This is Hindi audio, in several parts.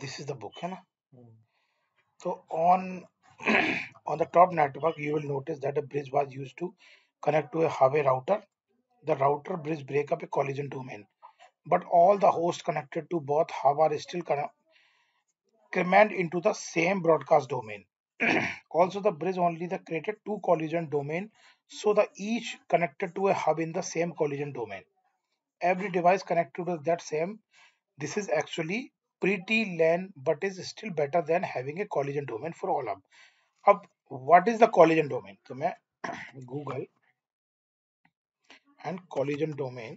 दिस इज द बुक है ना। तो on on the top network you will notice that a bridge was used to connect to a highway router. The router bridge break up a collision domain, but all the hosts connected to both hub are still command into the same broadcast domain. Also, the bridge only the created two collision domain, so the each connected to a hub in the same collision domain. Every device connected to that same. This is actually pretty lame, but is still better than having a collision domain for all hub. अब what is the collision domain? तो मैं Google and collision domain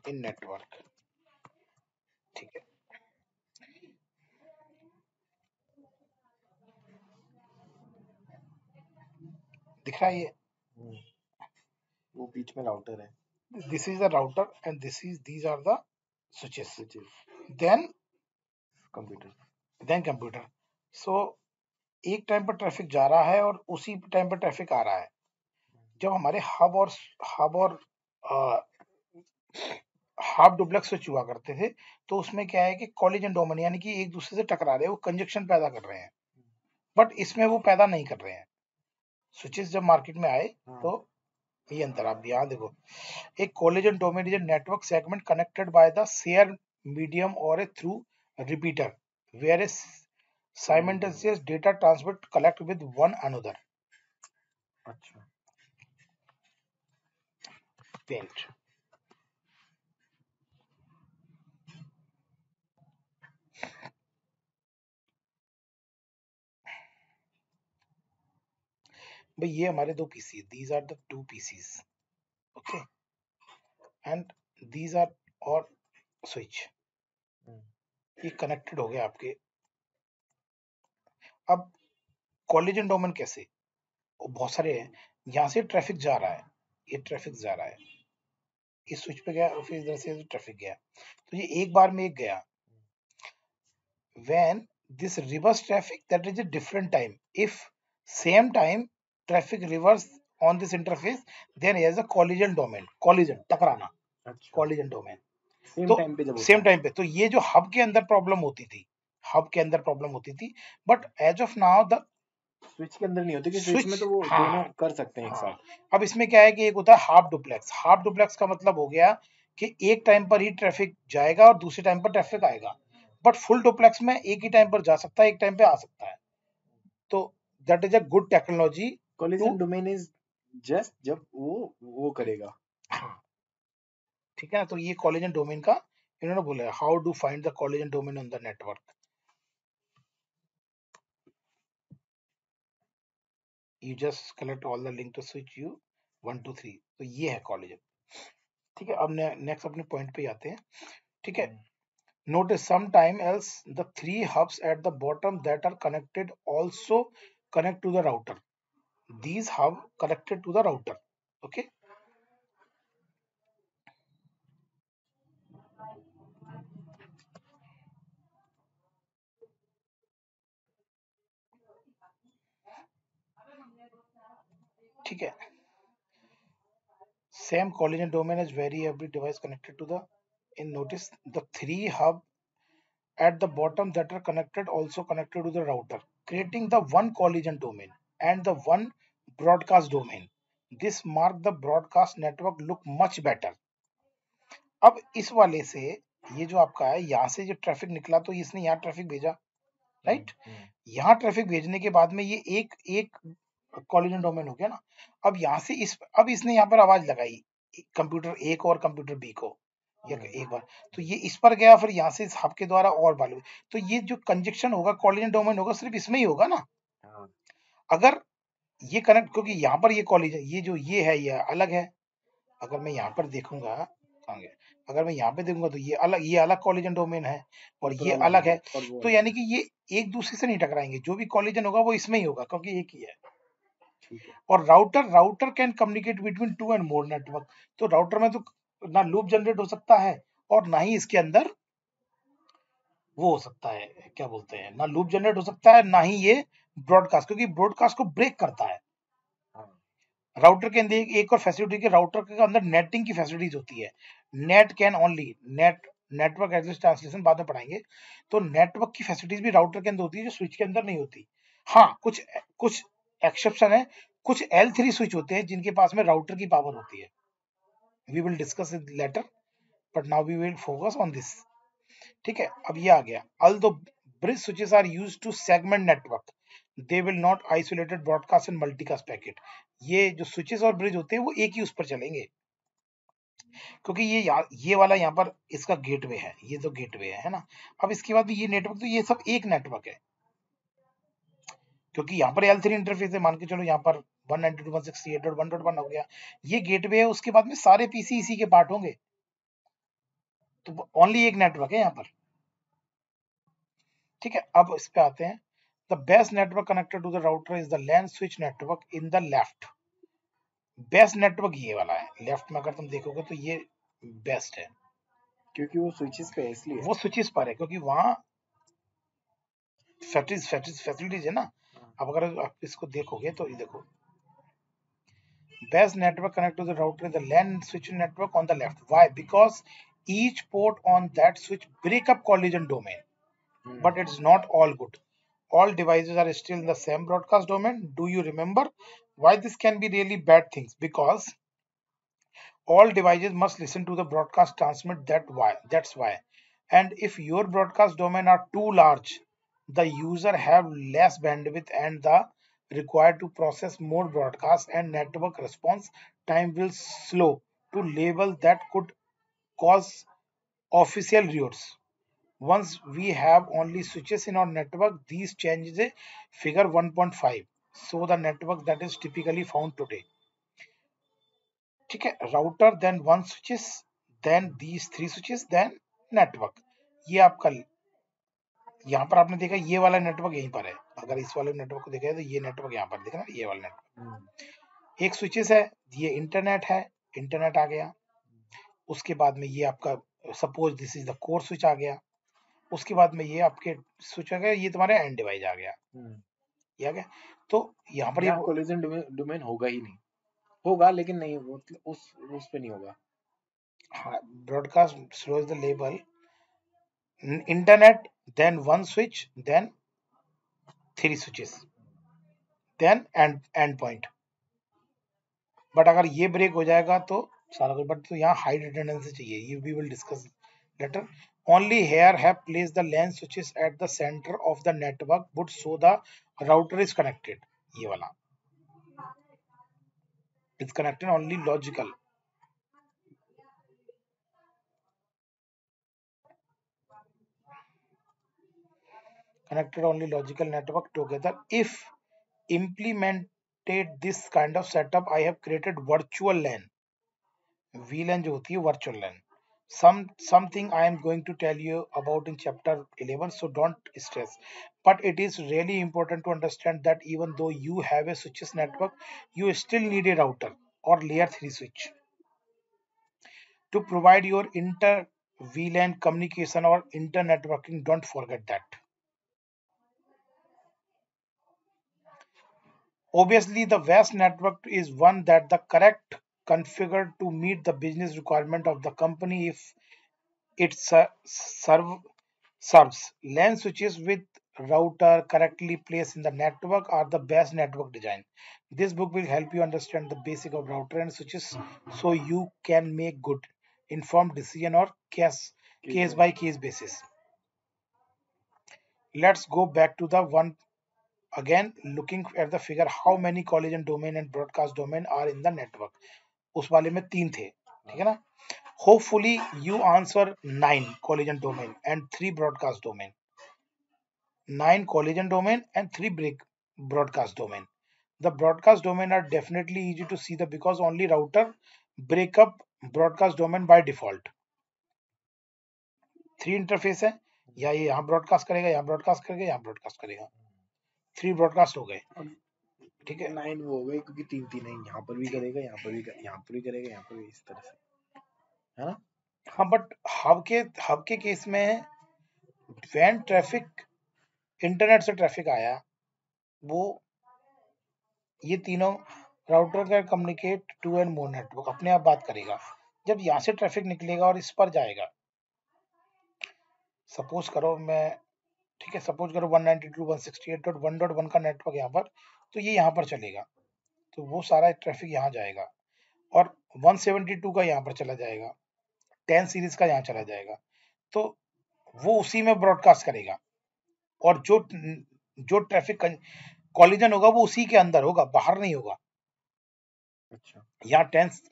in network, ठीक है, दिख रहा है ये, वो बीच में राउटर है, this is the router and these are the switches, then computer. So एक टाइम पर ट्रैफिक जा रहा है और उसी टाइम पर ट्रैफिक आ रहा है। जब हमारे हब और हाफ डुप्लेक्स स्विच हुआ करते थे तो उसमें क्या है कि कॉलिजन डोमेन यानी कि एक दूसरे से टकरा रहे हैं, वो कंजक्शन पैदा कर रहे हैं, बट इसमें वो पैदा नहीं कर रहे हैं। स्विचेस जब मार्केट में आए तो ये अंतर आप यहाँ देखो, एक collision domain is a network segment connected by the share medium और a through repeater where a simultaneous data transmit collect with one another. अच्छा, पेंट भाई, ये हमारे दो PC, these are the two PCs, okay, and these are और स्विच, ये कनेक्टेड हो गए आपके। अब कॉलिजन डोमेन कैसे, बहुत सारे हैं, यहाँ से ट्रैफिक जा रहा है, ये ट्रैफिक जा रहा है, इस स्विच पे गया और फिर इधर से ट्रैफिक गया, तो ये एक बार में एक गया। when this reverse traffic, that is a different time, if same time traffic reverse on this interface, then it is a collision domain, collision टकराना, collision domain same तो टाइम पे जब सेम टाइम पे। तो ये जो हब के अंदर प्रॉब्लम होती थी, हब के अंदर प्रॉब्लम होती थी, but as of now the switch के अंदर नहीं होती कि स्विच में तो वो दोनों कर सकते हैं एक साथ। अब इसमें क्या है कि एक होता है हाफ डुप्लेक्स, हाफ डुप्लेक्स का मतलब हो गया कि एक टाइम पर ही ट्रैफिक जाएगा और दूसरे टाइम पर ट्रैफिक आएगा, बट फुल डुप्लेक्स में एक ही टाइम पर जा सकता है, एक टाइम पे आ सकता है। तो that is a good technology. Collision domain is just जब वो करेगा, ठीक है ना। तो ये कॉलिजन डोमेन का इन्होंने बोला, how do find the collision domain on the network, you just collect all the link to switch you 1 2 3, तो ये है कॉलिजन, ठीक है। अब नेक्स्ट अपने पॉइंट पे आते हैं, ठीक है। Notice sometime else the three hubs at the bottom that are connected also connect to the router. These hub connected to the router. Okay. ठीक है। Same collision domain is vary every device connected to the. In notice the three hub at the bottom that are connected also connected to the router, creating the one collision domain and the one broadcast domain. This mark the broadcast network look much better. अब इस वाले से ये जो आपका है, यहाँ से जो ट्रैफिक निकला तो इसने यहाँ ट्रैफिक भेजा, राइट। यहाँ ट्रैफिक भेजने के बाद में ये एक एक कॉलिजन डोमेन हो गया ना। अब यहाँ से अब इसने यहाँ पर आवाज लगाई कंप्यूटर ए को और कंप्यूटर बी को, एक बार तो ये इस पर गया, फिर यहाँ से इस हब के द्वारा और वाले, तो ये जो कंजक्शन होगा, कॉलिजन डोमेन होगा, सिर्फ इसमें ही होगा ना। अगर ये कनेक्ट, क्योंकि यहाँ पर ये कॉलिजन, ये जो ये है ये अलग है। अगर मैं यहाँ पर देखूंगा, अगर मैं यहाँ पे देखूंगा तो ये अलग कॉलिजन डोमेन है और ये अलग है, तो यानी कि ये एक दूसरे से नहीं टकराएंगे, जो भी कॉलिजन होगा वो इसमें ही होगा क्योंकि एक ही है। और router can communicate between two and more network, तो राउटर में तो ना लूप जनरेट हो सकता है और ना ही इसके अंदर वो हो सकता है, क्या बोलते हैं, ना लूप जनरेट हो सकता है, ना ही ये ब्रॉडकास्ट, क्योंकि ब्रॉडकास्ट को ब्रेक करता है। राउटर के अंदर एक और फैसिलिटी के, राउटर के अंदर नेटिंग की फैसिलिटीज होती है। Net can only, network address translation बाद में पढ़ाएंगे। तो नेटवर्क की फैसिलिटीज भी राउटर के अंदर होती है जो स्विच के अंदर नहीं होती। हाँ, कुछ कुछ एक्सेप्शन है, कुछ L3 स्विच होते हैं जिनके पास में राउटर की पावर होती है। We will discuss it later, but now we will focus on this. ठीक है, अब ये आ गया, although bridge switches are used to segment network, they will not isolated broadcast and multicast packet। ये जो switches और bridge होते हैं वो एक ही उस पर चलेंगे, क्योंकि ये वाला यहाँ पर इसका गेटवे है, ये तो गेटवे है ना। अब इसके बाद भी ये नेटवर्क, तो ये सब एक नेटवर्क है, क्योंकि यहाँ पर L3 इंटरफेस है, मान के चलो यहाँ पर 192.168.1.1 हो गया, ये गेटवे है, उसके बाद में सारे पीसी इसी के पार्ट होंगे, तो ओनली एक नेटवर्क है यहाँ पर। ठीक है, अब इस पे आते हैं। The best network connected to the router is the LAN switch network in the left. Best network ये वाला है, लेफ्ट में अगर तुम देखोगे तो ये बेस्ट है, क्योंकि वो स्विचेस पे है इसलिए। वो स्विचेस पर है, क्योंकि वहां फैसिलिटीज है ना। अब अगर आप इसको देखोगे तो ये देखो, best network connected to the router is the LAN switch network on the left. Why? Because each port on that switch break up collision domain. But it's not all good. All devices are still in the same broadcast domain. Do you remember why this can be really bad things? Because all devices must listen to the broadcast transmit, that's why. And if your broadcast domain are too large, the user have less bandwidth and the required to process more broadcast, and network response time will slow to level that could cause official routes. Once we have only switches in our network, these changes a figure 1.5. So the network that is typically found today. ठीक है, router then one switches then these three switches then network. ये आपका यहाँ पर आपने देखा ये वाला नेटवर्क यहीं पर है, अगर इस वाले नेटवर्क को देखा तो ये नेटवर्क यहाँ पर देखना, ये वाला नेटवर्क एक स्विचेस है, ये इंटरनेट है, इंटरनेट आ गया। उसके बाद में ये आपका suppose this is the core switch आ गया, उसके बाद में ये आपके स्विच आ गया, ये तुम्हारे एंड डिवाइस आ गया, ये आ गया। तो यहाँ पर ये कोलिजन डोमेन होगा ही नहीं, होगा लेकिन नहीं वो उस पे नहीं होगा। हाँ, broadcast slow is the label internet then one switch then three switches then end point. But अगर ये ब्रेक हो जाएगा तो सारा कुछ, बट तो यहाँ हाई रिडंडेंसी चाहिए, ये we will discuss later. Only here have place the LAN switches at the centre of the network would so the router is connected. ये वाला is connected only logical, connected only logical network together. If implemented this kind of setup, I have created virtual LAN, VLAN जो होती है virtual LAN. Something I am going to tell you about in chapter 11, so don't stress. But it is really important to understand that even though you have a switches network, you still need a router or layer 3 switch to provide your inter VLAN communication or inter networking. Don't forget that. Obviously, the VAS network is one that the correct configured to meet the business requirement of the company. If it serves LAN switches with router correctly placed in the network are the best network design. This book will help you understand the basic of router and switches so you can make good informed decision or case by case basis. Let's go back to the one again, looking at the figure how many collision domain and broadcast domain are in the network. उस वाले में 3 थे, ठीक है ना। Hopefully you answer 9 collision domain and 3 broadcast domain. 9 collision domain and 3 broadcast domain. The broadcast domain are definitely easy to see because only router break up broadcast domain by default. 3 interface है, या ये यहाँ ब्रॉडकास्ट करेगा, यहाँ ब्रॉडकास्ट करेगा, यहाँ ब्रॉडकास्ट करेगा, 3 ब्रॉडकास्ट हो गए, ठीक है। 9 वो हो गए क्योंकि 3 है, यहाँ पर भी करेगा, यहाँ पर भी करेगा, यहाँ पर भी, इस तरह से, है ना। हाँ, बट हब के केस में वैन ट्रैफिक इंटरनेट से ट्रैफिक आया, वो ये तीनों राउटर का communicate to and more network अपने आप बात करेगा। जब यहाँ से ट्रैफिक निकलेगा और इस पर जाएगा, सपोज करो मैं, ठीक है, सपोज करो 192.168.1.1 का नेटवर्क यहाँ पर, तो ये यहाँ पर चलेगा, तो वो सारा ट्रैफिक यहाँ जाएगा, और 172 का यहाँ पर चला जाएगा, 10 सीरीज का यहाँ चला जाएगा, तो वो उसी में ब्रॉडकास्ट करेगा, और जो ट्रैफिक कॉलिजन होगा वो उसी के अंदर होगा, बाहर नहीं होगा। अच्छा यहाँ 10,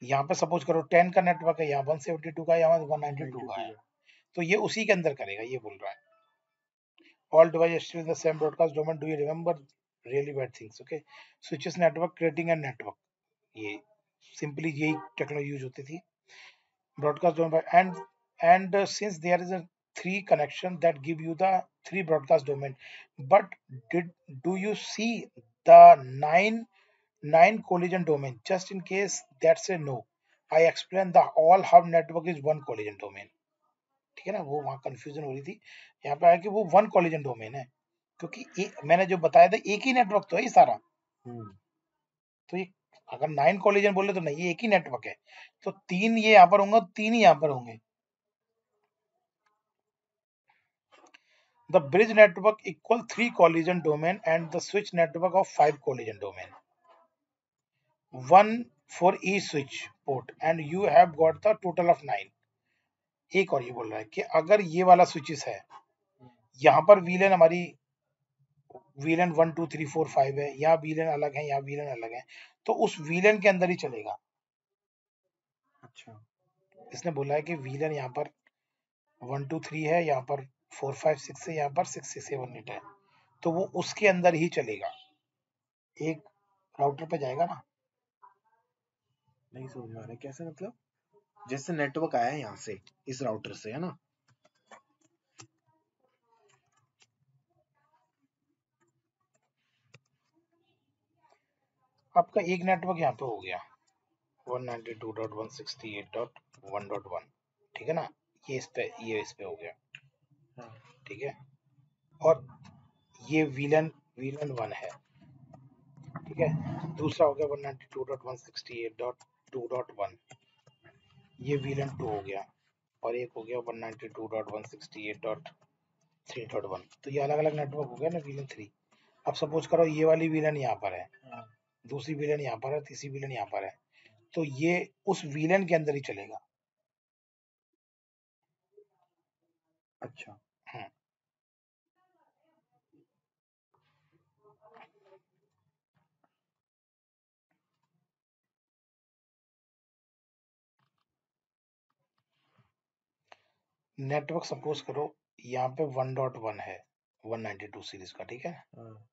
यहाँ पे सपोज करो 10 का नेटवर्क है, यहाँ 172 का, यहाँ 192 का है, तो ये उसी के अंदर करेगा, ये बोल रहा है। All devices still in the same broadcast domain. Do you remember really bad things? Okay. Switches network, creating a network. ये simply यही टेक्नोलॉजी यूज होती थी, broadcast domain, and since there is a three connection that give you the three broadcast domain, but do you see the nine collision domain? Just in case that's a no, I explain the all hub network is one collision domain. ठीक है ना, वो वहां कंफ्यूजन हो रही थी, यहाँ पे आया कि वो वन कॉलिजन डोमेन है, क्योंकि मैंने जो बताया था एक ही नेटवर्क तो है ये सारा, तो ये अगर 9 कॉलिजन बोले तो नहीं, ये एक ही नेटवर्क है, तो 3 ये यहाँ पर होंगे, 3 ही यहाँ पर होंगे। The bridge network equal 3 collision domain and the switch network of 5 collision domain, one for each switch port, and you have got the total of 9। एक और ये बोल रहा है कि अगर ये वाला स्विचेस है, यहाँ पर वीलन हमारी वीलन 1 2 3 4 5 है, यहाँ वीलन अलग है, यहाँ वीलन अलग है, तो उस वीलन के अंदर ही चलेगा। अच्छा इसने बोला है कि वीलन यहाँ पर 1 2 3 है, यहाँ पर 4 5 6 है, यहाँ पर 6 6 7 8 है, तो वो उसके अंदर ही चलेगा, एक राउटर पे जाएगा ना। नहीं समझ में आ रहा है कैसे, मतलब जैसे नेटवर्क आया है यहाँ से इस राउटर से, है ना, आपका एक नेटवर्क यहाँ पे हो गया 192.168.1.1, ठीक है ना, ये इस पे हो गया, हाँ ठीक है, और ये वीलन वीलन 1 है, ठीक है, दूसरा हो गया 192.168.2.1, ये वीलन 2 हो गया, और एक हो गया 192.168.3.1, तो ये अलग अलग नेटवर्क हो गया ना, वीलन 3। अब सपोज करो ये वाली वीलन यहाँ पर है, हाँ दूसरी वीलन यहाँ पर है, तीसरी वीलन यहाँ पर है, तो ये उस वीलन के अंदर ही चलेगा। अच्छा नेटवर्क सपोज करो यहाँ पे 1.1 है 192 सीरीज का, ठीक है, हाँ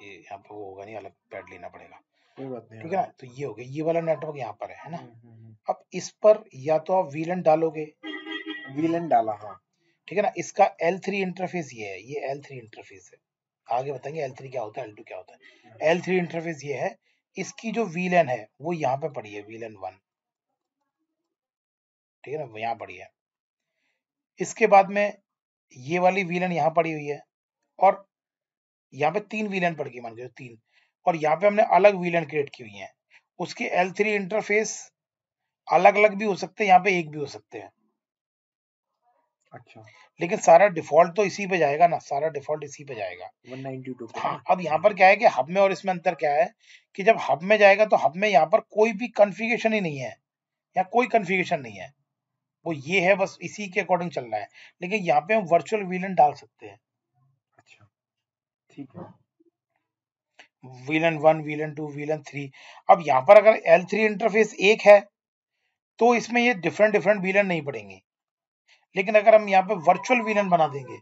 ये यहाँ पे वो होगा नहीं, अलग पैड लेना पड़ेगा, कोई बात नहीं। ठीक है ना, तो ये हो गया, ये वाला नेटवर्क यहाँ पर है ना। हम्म। अब इस पर या तो आप वीलन डालोगे, वीलन डाला, हाँ ठीक है ना, इसका L3 इंटरफेस ये है, ये L3 इंटरफेस है, आगे बताएंगे L3 क्या होता है, L2 क्या होता है। L3 इंटरफेस ये है, इसकी जो वीलन है वो यहाँ पे पड़ी है, वीलन 1, ठीक है ना, वो यहाँ पड़ी है। इसके बाद में ये वाली वीलन यहाँ पड़ी हुई है, और यहाँ पे 3 वीलन पड़ गई, मान के 3, और यहाँ पे हमने अलग वीलन क्रिएट की हुई है, उसके L3 इंटरफेस अलग अलग भी हो सकते हैं, यहाँ पे एक भी हो सकते हैं। अच्छा लेकिन सारा डिफॉल्ट तो इसी पे जाएगा ना, सारा डिफॉल्ट इसी पे जाएगा। 192 पे हाँ, ना। अब यहाँ पर क्या है कि हब में और इसमें अंतर क्या है कि जब हब में जाएगा तो हब में यहाँ पर कोई भी कॉन्फ़िगरेशन ही नहीं है, या कोई कॉन्फ़िगरेशन नहीं है, वो ये है बस इसी के अकॉर्डिंग चल रहा है, लेकिन यहाँ पे हम वर्चुअल वीलन डाल सकते हैं, अच्छा ठीक है। VLAN 1 VLAN 2 VLAN 3। अब यहाँ पर अगर L3 इंटरफेस एक है तो इसमें ये डिफरेंट डिफरेंट वीलन नहीं पड़ेंगे, लेकिन अगर हम यहाँ पे वर्चुअल वीलन बना देंगे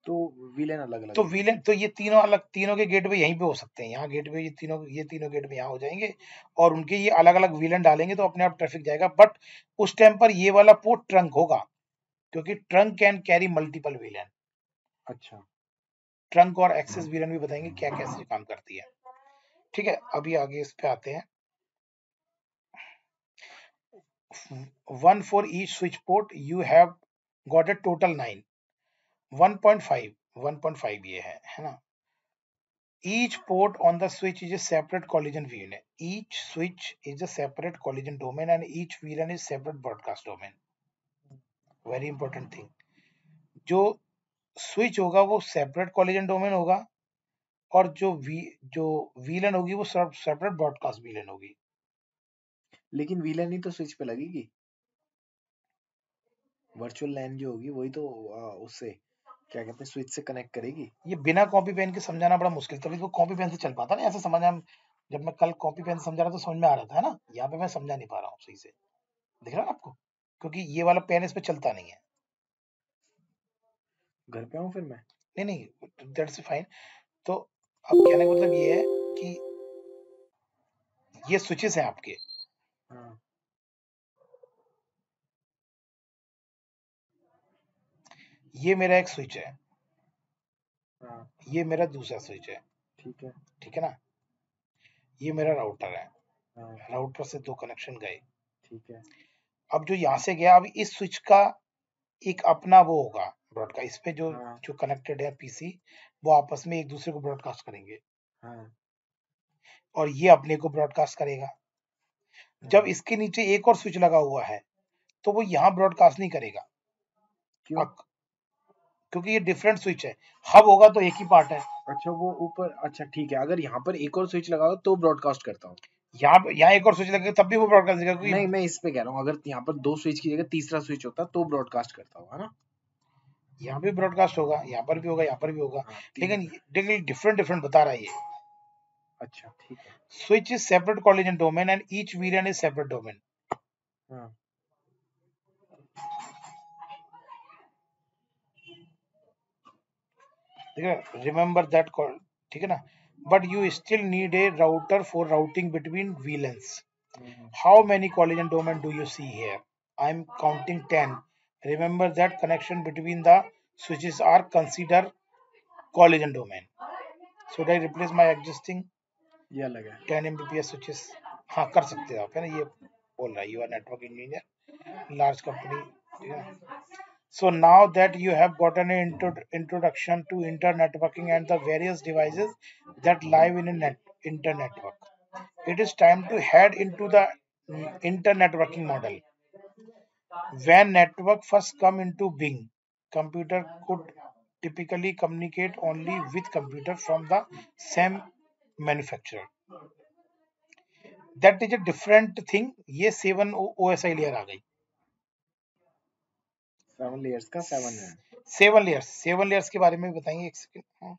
तो वीलन अलग अलग तो होंगे। वीलन, तो ये तीनों अलग, तीनों के गेटवे यहीं पे हो सकते हैं, यहाँ गेटवे ये तीनों गेटवे यहाँ हो जाएंगे, और उनके ये अलग अलग वीलन डालेंगे तो अपने आप ट्रैफिक जाएगा, बट उस टाइम पर ये वाला पोर्ट ट्रंक होगा, क्योंकि trunk can carry multiple VLAN. अच्छा ट्रंक और एक्सेस वीलन भी बताएंगे क्या कैसे काम करती है, ठीक है। अभी आगे इस पे आते हैं, one for each switch port you have got a total 9, 1.5 ये है ना, Each port on the switch is a separate collision VLAN. Each switch is a separate collision domain and each VLAN is separate broadcast domain. Very important thing. जो स्विच होगा वो सेपरेट कॉलिजन डोमेन होगा और जो वीलन होगी वो सेपरेट ब्रॉडकास्ट वीलन होगी. लेकिन वीलन ही तो स्विच पे लगेगी. वर्चुअल लैन जो होगी वही तो उससे क्या कहते हैं स्विच से कनेक्ट करेगी. ये बिना कॉपी पेन के समझाना बड़ा मुश्किल, तभी तो कॉपी पेन से चल पाता ना. ऐसे समझना, जब मैं कल कॉपी पेन समझा रहा तो समझ में आ रहा था, है ना. यहाँ पे मैं समझा नहीं पा रहा हूँ सही से. दिख रहा है आपको, क्योंकि ये वाला पेन इस पे चलता नहीं है. घर पे आऊं फिर मैं. नहीं, दैट्स फाइन. तो अब कहने का मतलब ये है कि ये स्विचेस हैं आपके. हाँ. ये मेरा एक स्विच है. हाँ. ये मेरा दूसरा स्विच है. ठीक है. ठीक है ना. ये मेरा राउटर है. हाँ. राउटर से दो कनेक्शन गए. ठीक है. अब जो यहाँ से गया, अब इस स्विच का एक अपना वो होगा ब्रॉडकास्ट. इस पे जो हाँ. जो कनेक्टेड है पीसी, वो आपस में एक दूसरे को ब्रॉडकास्ट करेंगे. हाँ. और ये अपने को ब्रॉडकास्ट करेगा. जब हाँ. इसके नीचे एक और स्विच लगा हुआ है तो वो यहाँ ब्रॉडकास्ट नहीं करेगा. क्यों? क्योंकि ये डिफरेंट स्विच है. हब होगा तो एक ही पार्ट है. अच्छा वो ऊपर. अच्छा ठीक है. अगर यहाँ पर एक और स्विच लगाओ तो ब्रॉडकास्ट करता हूँ. यहाँ एक और स्विच लगेगा तब भी वो ब्रॉडकास्ट करेगा, नहीं क्योंकि मैं इस पे कह रहा हूँ अगर यहाँ पर दो स्विच की जगह तीसरा स्विच होता तो ब्रॉडकास्ट करता हूँ, है ना. यहाँ भी ब्रॉडकास्ट होगा, यहाँ पर भी होगा, यहाँ पर भी होगा. हाँ, लेकिन डिफरेंट डिफरेंट बता रहा है ये. अच्छा ठीक है. Switch is separate collision domain and each VLAN is separate domain. हाँ. ठीक है, remember that call. ठीक है ना. But you still need a router for routing between VLANs. How many collision domain do you see here? I'm counting 10. Remember that connection between the switches are considered collision domain. Should I replace my existing ये अलग है. 10 Mbps switches? हाँ, कर सकते हो आप, है ना. ये बोल रहा है you are network engineer, large company. So now that you have gotten an introduction to internetworking and the various devices that live in a internetwork, it is time to head into the internetworking model. When network first come into being, computer could typically communicate only with computer from the same manufacturer. That is a different thing. ये 7 OSI layer आ गई. 7 लेयर्स का 7 है. 7 लेयर्स के बारे में भी बताएंगे एक सेकंड.